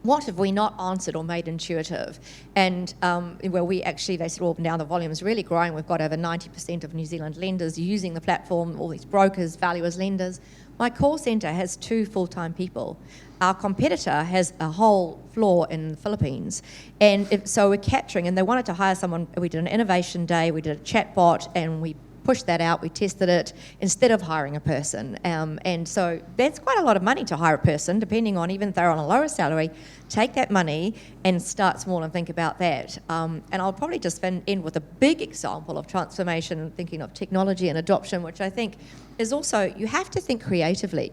Speaker 4: What have we not answered or made intuitive? And they said, well, now the volume is really growing. We've got over 90% of New Zealand lenders using the platform, all these brokers, valuers, lenders. My call centre has 2 full-time people. Our competitor has a whole floor in the Philippines. And so we're capturing, and they wanted to hire someone. We did an innovation day, we did a chatbot, and we pushed that out, we tested it instead of hiring a person. And so that's quite a lot of money to hire a person, depending on, even if they're on a lower salary. Take that money and start small and think about that. And I'll probably just end with a big example of transformation, thinking of technology and adoption, which I think is also, you have to think creatively.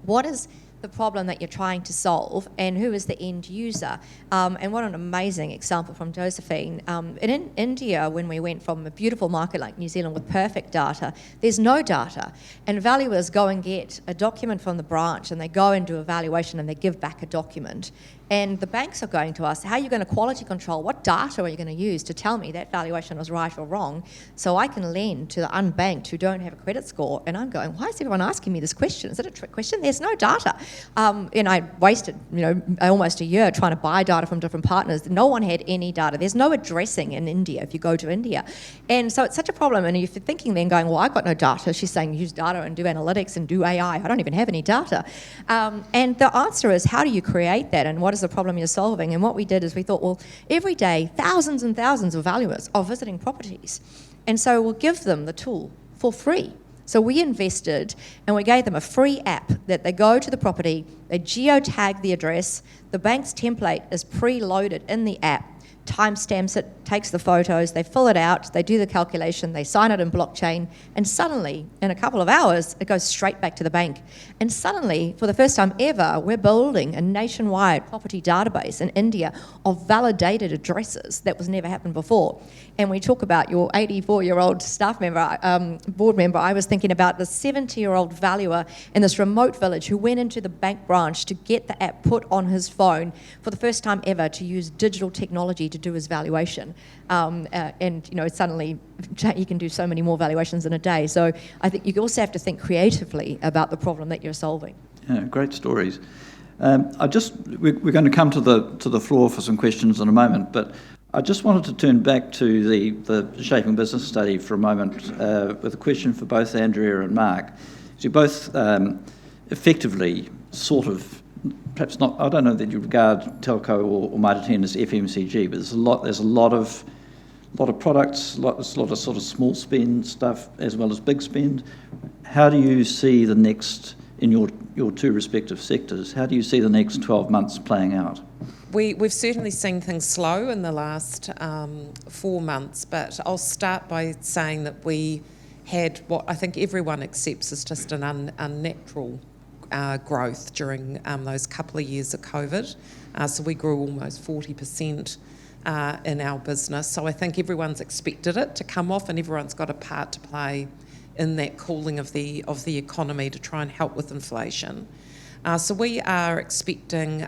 Speaker 4: What is the problem that you're trying to solve, and who is the end user? And what an amazing example from Josephine. In India, when we went from a beautiful market like New Zealand with perfect data, there's no data. And valuers go and get a document from the branch, and they go and do a valuation, and they give back a document. And the banks are going to us, how are you going to quality control? What data are you going to use to tell me that valuation was right or wrong, so I can lend to the unbanked who don't have a credit score? And I'm going, why is everyone asking me this question? Is it a trick question? There's no data. And I wasted almost a year trying to buy data from different partners. No one had any data. There's no addressing in India if you go to India. And so it's such a problem. And if you're thinking then going, well, I've got no data. She's saying use data and do analytics and do AI. I don't even have any data. And the answer is, how do you create that, and what is the problem you're solving? And what we did is we thought, well, every day thousands and thousands of valuers are visiting properties, and so we'll give them the tool for free. So we invested and we gave them a free app that they go to the property, they geotag the address, the bank's template is preloaded in the app. timestamps it, takes the photos, they fill it out, they do the calculation, they sign it in blockchain, and suddenly, in a couple of hours, it goes straight back to the bank. And suddenly, for the first time ever, we're building a nationwide property database in India of validated addresses. That was never happened before. And we talk about your 84-year-old staff member, board member, I was thinking about the 70-year-old valuer in this remote village who went into the bank branch to get the app put on his phone for the first time ever to use digital technology to do his valuation. And suddenly you can do so many more valuations in a day. So I think you also have to think creatively about the problem that you're solving.
Speaker 1: Yeah, great stories. We're going to come to the floor for some questions in a moment, but I just wanted to turn back to the Shaping Business study for a moment with a question for both Andrea and Mark. So you both effectively sort of, perhaps not, I don't know that you regard telco or Mitre 10 as FMCG, but there's a lot of products, a lot of sort of small spend stuff as well as big spend. How do you see the next, in your two respective sectors, how do you see the next 12 months playing out?
Speaker 5: We've certainly seen things slow in the last 4 months, but I'll start by saying that we had what I think everyone accepts as just an unnatural growth during those couple of years of COVID. So we grew almost 40% in our business. So I think everyone's expected it to come off, and everyone's got a part to play in that cooling of the economy to try and help with inflation. So we are expecting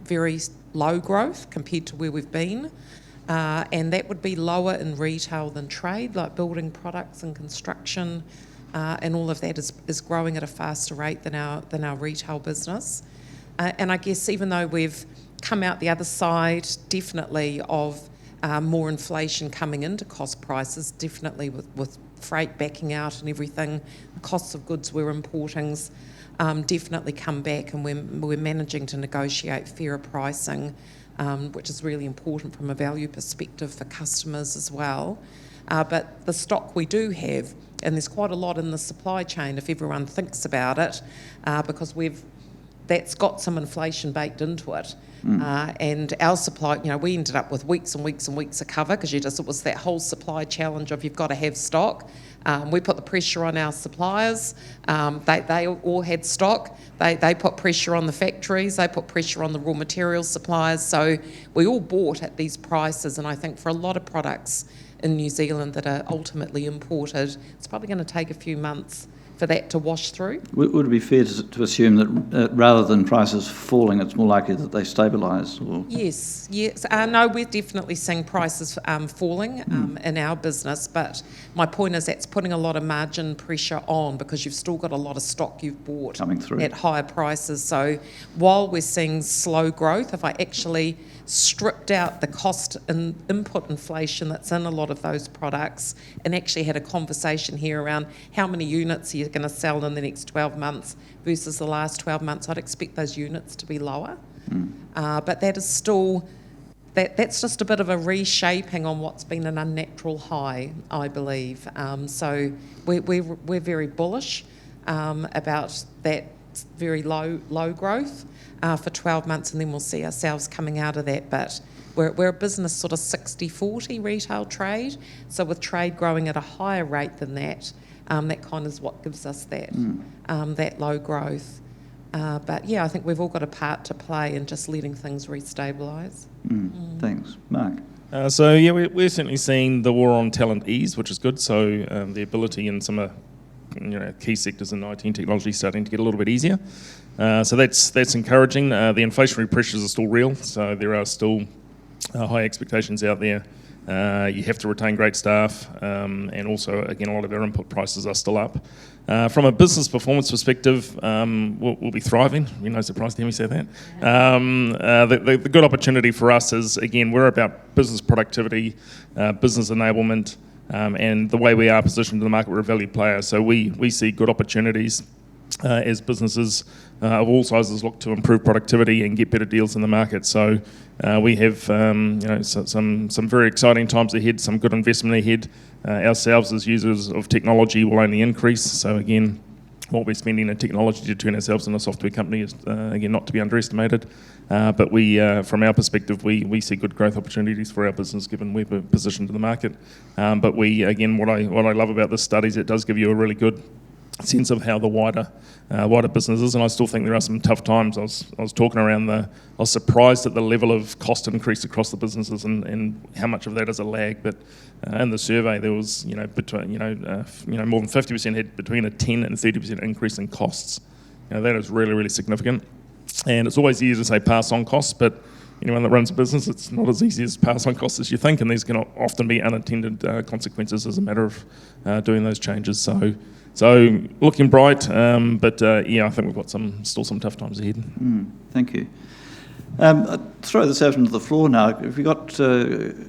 Speaker 5: very low growth compared to where we've been, and that would be lower in retail than trade, like building products and construction, and all of that is growing at a faster rate than our retail business. And I guess even though we've come out the other side, definitely of more inflation coming into cost prices, definitely with freight backing out and everything, the costs of goods we're importing definitely come back, and we're managing to negotiate fairer pricing, which is really important from a value perspective for customers as well. But the stock we do have, and there's quite a lot in the supply chain if everyone thinks about it, because that's got some inflation baked into it. And our supply, we ended up with weeks and weeks and weeks of cover because it was that whole supply challenge of you've got to have stock. We put the pressure on our suppliers. They all had stock. They put pressure on the factories. They put pressure on the raw materials suppliers. So we all bought at these prices. And I think for a lot of products in New Zealand that are ultimately imported, it's probably going to take a few months for that to wash through. Would
Speaker 1: it be fair to assume that rather than prices falling, it's more likely that they stabilise?
Speaker 5: Yes. No, we're definitely seeing prices falling in our business, but my point is that's putting a lot of margin pressure on because you've still got a lot of stock you've bought
Speaker 1: coming through
Speaker 5: at higher prices. So while we're seeing slow growth, if I actually stripped out the cost and input inflation that's in a lot of those products and actually had a conversation here around how many units you're going to sell in the next 12 months versus the last 12 months, I'd expect those units to be lower. But that is still, that's just a bit of a reshaping on what's been an unnatural high, I believe. So we're very bullish about that very low growth for 12 months, and then we'll see ourselves coming out of that. But we're a business sort of 60-40 retail trade, so with trade growing at a higher rate than that, that kind of is what gives us that low growth. But yeah, I think we've all got a part to play in just letting things restabilise.
Speaker 1: Thanks. Mark?
Speaker 6: So yeah, we're certainly seeing the war on talent ease, which is good. So the ability in some key sectors in IT and technology starting to get a little bit easier. So that's encouraging. The inflationary pressures are still real, so there are still high expectations out there. You have to retain great staff, and also, again, a lot of our input prices are still up. From a business performance perspective, we'll be thriving. You're no surprise to hear me say that. The good opportunity for us is, again, we're about business productivity, business enablement, and the way we are positioned in the market, we're a value player. So we see good opportunities as businesses of all sizes look to improve productivity and get better deals in the market. So we have some very exciting times ahead, some good investment ahead. Ourselves as users of technology will only increase. So again, what we're spending in technology to turn ourselves into a software company is, again, not to be underestimated. But we, from our perspective, we see good growth opportunities for our business given we're positioned in the market. But we, again, what I love about this study is it does give you a really good sense of how the wider business is, and I still think there are some tough times. I was talking around I was surprised at the level of cost increase across the businesses and how much of that is a lag. But in the survey, there was more than 50% had between a 10 and 30% increase in costs. That is really, really significant. And it's always easy to say pass on costs, but anyone that runs a business, it's not as easy as pass on costs as you think, and these can often be unintended consequences as a matter of doing those changes. So looking bright, but I think we've got still some tough times ahead.
Speaker 1: Thank you. I'll throw this out into the floor now. If you've got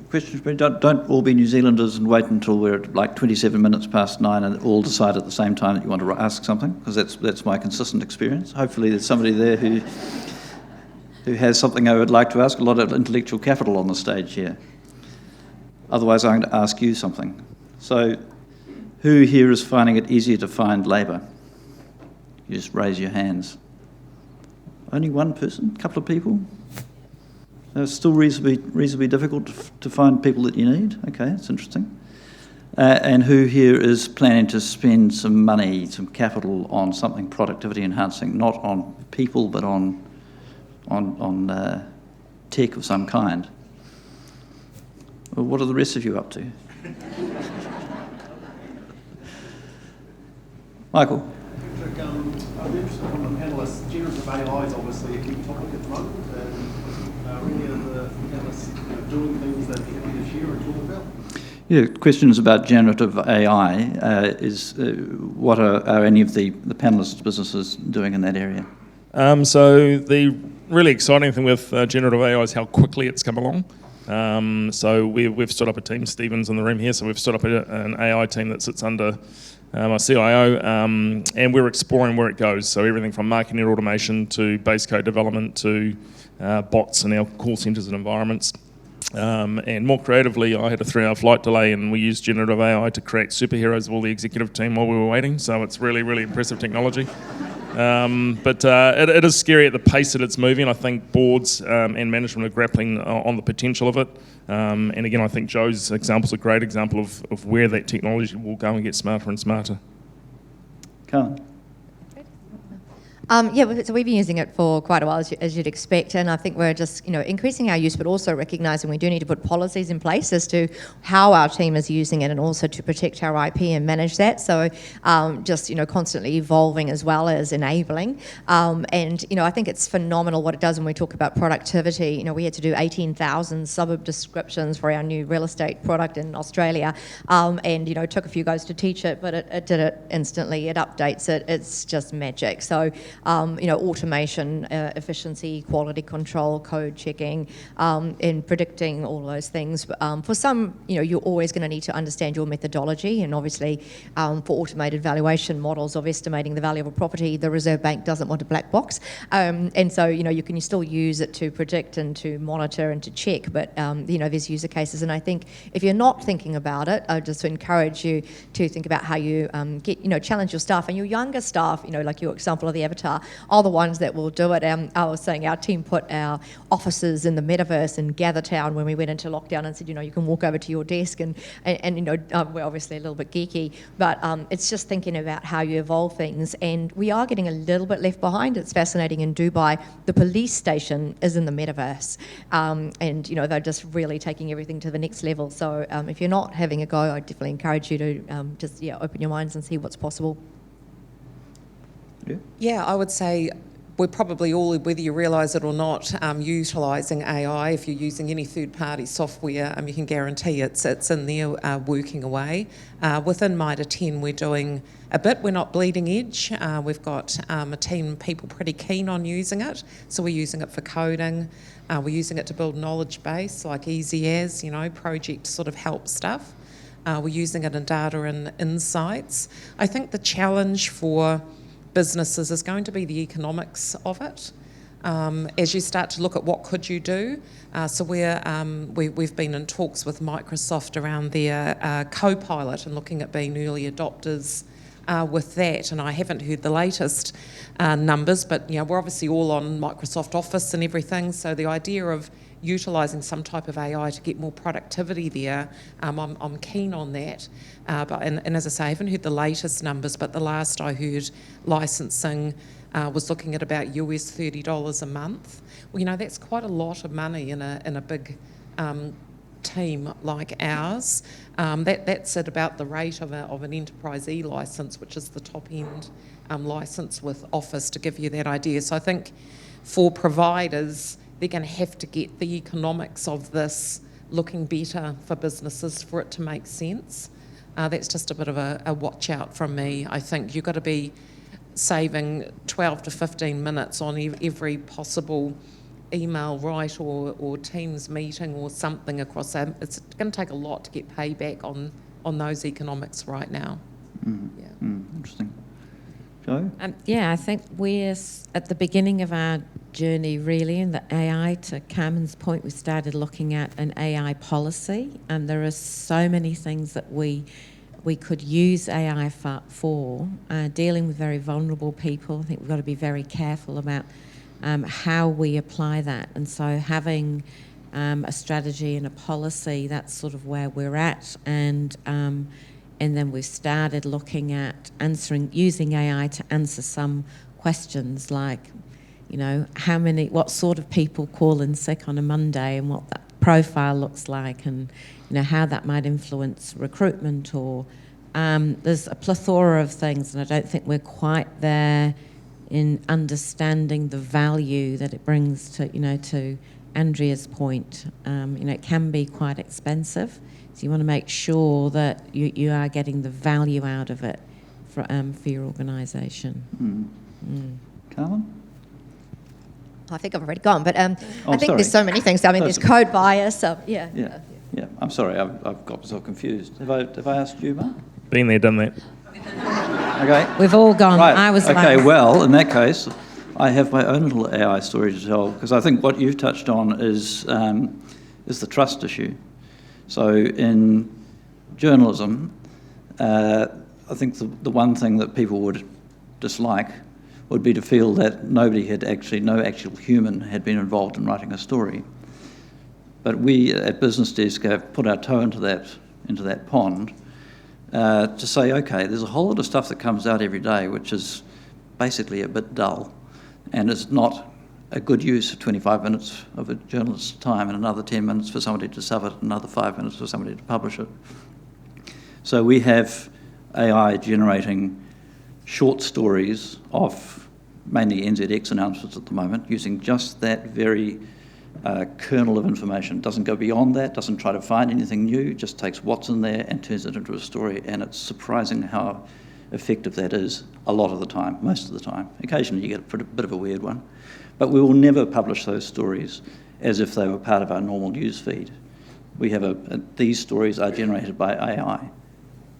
Speaker 1: questions for me, don't all be New Zealanders and wait until we're at like 27 minutes past 9 and all decide at the same time that you want to ask something, because that's my consistent experience. Hopefully there's somebody there who has something I would like to ask. A lot of intellectual capital on the stage here. Otherwise I'm going to ask you something. So who here is finding it easier to find labour? You just raise your hands. Only one person? A couple of people? It's still reasonably difficult to find people that you need? Okay, that's interesting. And who here is planning to spend some money, some capital on something productivity enhancing, not on people but on tech of some kind? Well, what are the rest of you up to? Michael?
Speaker 7: I'd be interested from the panellists. Generative AI is obviously a key topic at the moment. Really, are the panellists doing things that they're happy to share and talk about?
Speaker 1: Yeah, questions about generative AI. What are any of the panellists' businesses doing in that area?
Speaker 6: So the really exciting thing with generative AI is how quickly it's come along. So we've stood up a team, Stephen's in the room here, so we've stood up an AI team that sits under our CIO, and we're exploring where it goes. So everything from marketing automation to base code development to bots in our call centres and environments. And more creatively, I had a 3-hour flight delay and we used generative AI to create superheroes of all the executive team while we were waiting. So it's really, really impressive technology. But it is scary at the pace that it's moving. I think boards and management are grappling on the potential of it. And again, I think Joe's example is a great example of where that technology will go and get smarter and smarter.
Speaker 1: Carl?
Speaker 4: So we've been using it for quite a while, as you'd expect, and I think we're just increasing our use, but also recognising we do need to put policies in place as to how our team is using it, and also to protect our IP and manage that. So just constantly evolving as well as enabling, and I think it's phenomenal what it does when we talk about productivity. We had to do 18,000 suburb descriptions for our new real estate product in Australia, and it took a few goes to teach it, but it did it instantly. It updates it. It's just magic. So. Automation, efficiency, quality control, code checking, and predicting all those things. For some, you're always going to need to understand your methodology, and obviously for automated valuation models of estimating the value of a property, the Reserve Bank doesn't want a black box. And so, you can still use it to predict and to monitor and to check, but, there's user cases. And I think if you're not thinking about it, I just encourage you to think about how you challenge your staff, and your younger staff, like your example of the avatar, are the ones that will do it. I was saying our team put our offices in the metaverse in Gathertown when we went into lockdown and said, you can walk over to your desk and we're obviously a little bit geeky, but it's just thinking about how you evolve things. And we are getting a little bit left behind. It's fascinating in Dubai, the police station is in the metaverse, and they're just really taking everything to the next level. So if you're not having a go, I definitely encourage you to just open your minds and see what's possible.
Speaker 5: Yeah, I would say we're probably all, whether you realise it or not, utilising AI. If you're using any third-party software, you can guarantee it's in there working away. Within Mitre 10, we're doing a bit. We're not bleeding edge. We've got a team of people pretty keen on using it. So we're using it for coding. We're using it to build knowledge base, like easy as, project sort of help stuff. We're using it in data and insights. I think the challenge for businesses is going to be the economics of it. As you start to look at what could you do, so we've been in talks with Microsoft around their Copilot and looking at being early adopters with that, and I haven't heard the latest numbers, but we're obviously all on Microsoft Office and everything, so the idea of utilising some type of AI to get more productivity there, I'm keen on that. And as I say, I haven't heard the latest numbers, but the last I heard, licensing was looking at about US $30 a month. Well, that's quite a lot of money in a big team like ours. That's at about the rate of an enterprise e-licence, which is the top end licence with Office, to give you that idea. So I think for providers, they're going to have to get the economics of this looking better for businesses for it to make sense. That's just a bit of a watch out from me. I think you've got to be saving 12 to 15 minutes on every possible email, right, or Teams meeting or something across that. It's going to take a lot to get payback on those economics right now.
Speaker 1: Interesting. Joe?
Speaker 3: I think we're at the beginning of our journey, really, in the AI. To Carmen's point, we started looking at an AI policy, and there are so many things that we could use AI for. Dealing with very vulnerable people, I think we've got to be very careful about how we apply that. And so having a strategy and a policy, that's sort of where we're at. And then we've started looking at using AI to answer some questions like, what sort of people call in sick on a Monday and what that profile looks like, and how that might influence recruitment, or there's a plethora of things, and I don't think we're quite there in understanding the value that it brings to Andrea's point. It can be quite expensive, so you want to make sure that you are getting the value out of it for your organisation.
Speaker 1: Carmen?
Speaker 4: I think I've already gone, but I think
Speaker 1: sorry.
Speaker 4: there's so many things. I mean, there's code bias.
Speaker 1: Yeah. I'm sorry, I've got myself confused. Have I asked you, Mark?
Speaker 6: Been there, done that.
Speaker 1: Okay.
Speaker 3: We've all gone.
Speaker 1: Right.
Speaker 3: I was
Speaker 1: okay.
Speaker 3: last.
Speaker 1: Well, in that case, I have my own little AI story to tell, because I think what you've touched on is the trust issue. So in journalism, I think the one thing that people would dislike would be to feel that no actual human had been involved in writing a story. But we at BusinessDesk have put our toe into that pond to say, okay, there's a whole lot of stuff that comes out every day which is basically a bit dull, and it's not a good use of 25 minutes of a journalist's time and another 10 minutes for somebody to sub it, another 5 minutes for somebody to publish it. So we have AI generating short stories of mainly NZX announcements at the moment, using just that very kernel of information. Doesn't go beyond that, doesn't try to find anything new, just takes what's in there and turns it into a story, and it's surprising how effective that is a lot of the time, most of the time. Occasionally you get a bit of a weird one. But we will never publish those stories as if they were part of our normal news feed. We have these stories are generated by AI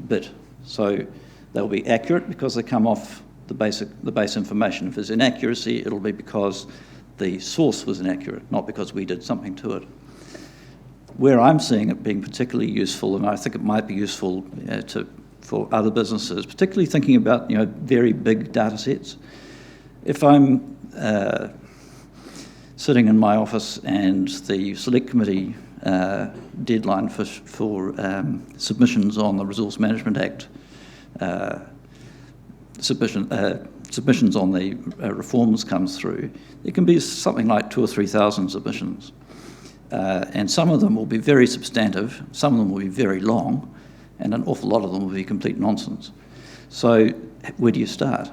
Speaker 1: bit. So they'll be accurate because they come off the base information. If there's inaccuracy, it'll be because the source was inaccurate, not because we did something to it. Where I'm seeing it being particularly useful, and I think it might be useful for other businesses, particularly thinking about very big data sets. If I'm sitting in my office and the select committee deadline for submissions on the Resource Management Act, submissions on the reforms comes through, there can be something like 2,000 or 3,000 submissions. And some of them will be very substantive, some of them will be very long, and an awful lot of them will be complete nonsense. So where do you start?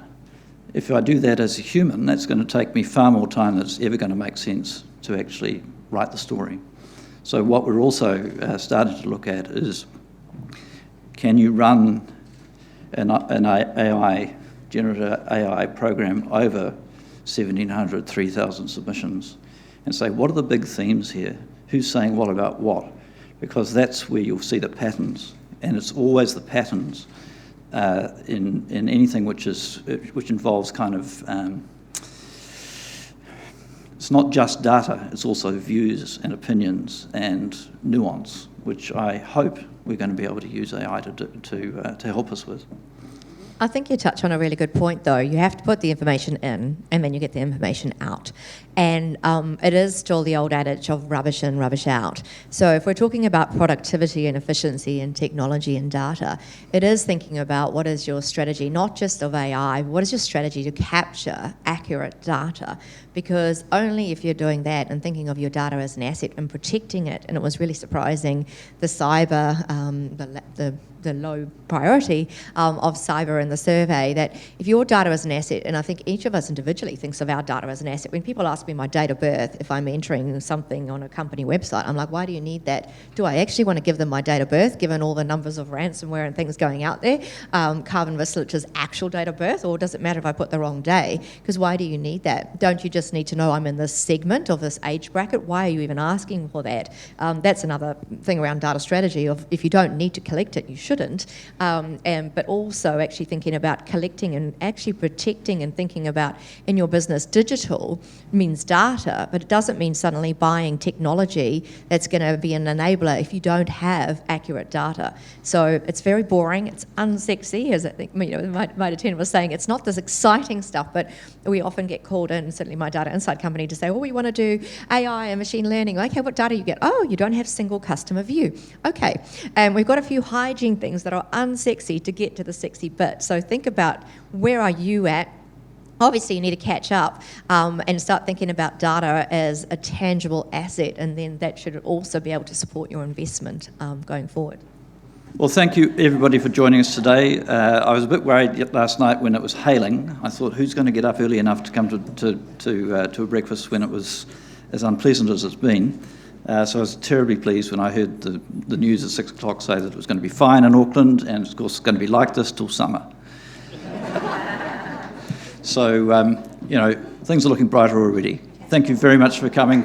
Speaker 1: If I do that as a human, that's going to take me far more time than it's ever going to make sense to actually write the story. So what we're also starting to look at is, can you run an AI, generative AI program over 1,700, 3,000 submissions and say, what are the big themes here? Who's saying what about what? Because that's where you'll see the patterns, and it's always the patterns in anything which involves kind of it's not just data, it's also views and opinions and nuance, which I hope we're going to be able to use AI to help us with.
Speaker 4: I think you touch on a really good point, though. You have to put the information in, and then you get the information out. And it is still the old adage of rubbish in, rubbish out. So if we're talking about productivity and efficiency and technology and data, it is thinking about what is your strategy, not just of AI, what is your strategy to capture accurate data? Because only if you're doing that and thinking of your data as an asset and protecting it, and it was really surprising, the cyber, the low priority of cyber in the survey, that if your data is an asset, and I think each of us individually thinks of our data as an asset. When people ask me my date of birth, if I'm entering something on a company website, I'm like, why do you need that? Do I actually want to give them my date of birth, given all the numbers of ransomware and things going out there? Carbon Research's actual date of birth, or does it matter if I put the wrong day? Because why do you need that? Don't you just need to know I'm in this segment of this age bracket? Why are you even asking for that? That's another thing around data strategy of if you don't need to collect it, you shouldn't. But also actually thinking about collecting and actually protecting and thinking about in your business, digital means data, but it doesn't mean suddenly buying technology that's going to be an enabler if you don't have accurate data. So it's very boring, it's unsexy, as I think my attendant was saying. It's not this exciting stuff, but we often get called in, certainly my data insight company, to say, well, we want to do AI and machine learning. Okay, what data you get? Oh, you don't have single customer view. Okay, and we've got a few hygiene things that are unsexy to get to the sexy bit. So think about where are you at. Obviously, you need to catch up and start thinking about data as a tangible asset, and then that should also be able to support your investment going forward.
Speaker 1: Well, thank you everybody for joining us today. I was a bit worried last night when it was hailing. I thought, who's going to get up early enough to come to a breakfast when it was as unpleasant as it's been? So I was terribly pleased when I heard the news at 6 o'clock say that it was going to be fine in Auckland, and of course it's going to be like this till summer. So, things are looking brighter already. Thank you very much for coming.